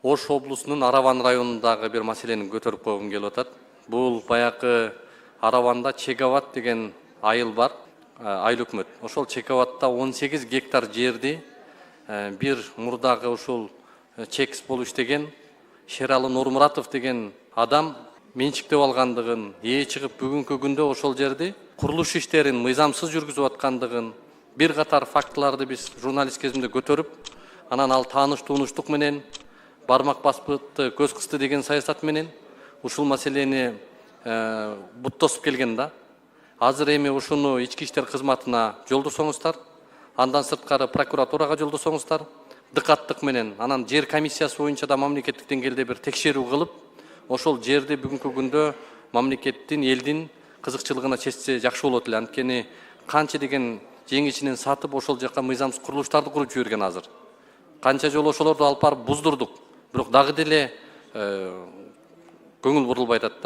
Ош облусунун Араван районундагы бир маселени көтөрүп койгум келип атат. Бул баягы Араванда Чековат деген айыл бар, айыл өкмөт. Ошол Чековатта 18 гектар жерди бир мурдагы ушул чекс болуп иштеген Шералы Нурмуратов деген адам менчиктеп алгандыгын, ээ чыгып бүгүнкү күндө ошол жерди курулуш иштерин мыйзамсыз жүргүзүп аткандыгын бир катар фактыларды биз журналист кезинде көтөрүп, анан ал тааныш-тунуштук менен бармак баспытты көз кысты деген саясат менен ушул маселени буттосуп келген да. Азыр эми ушуну ички иштер кызматына жолдосоңуздар, андан сырткары прокуратурага жолдосоңуздар, дыкаттык менен, анан жер комиссиясы боюнча да мамлекеттик деңгээлде бир текшерүү кылып, ошол жерди бүгүнкү күндө мамлекеттин, элдин кызыкчылыгына чечсе жакшы болот эле. Анткени канча деген жең ичинен сатып ошол жака мыйзамсыз курулуштарды куруп жиберген азыр. Канча жолу ошолорду алып барып буздурдук, бирок дагы деле көңүл бурулбай атат да.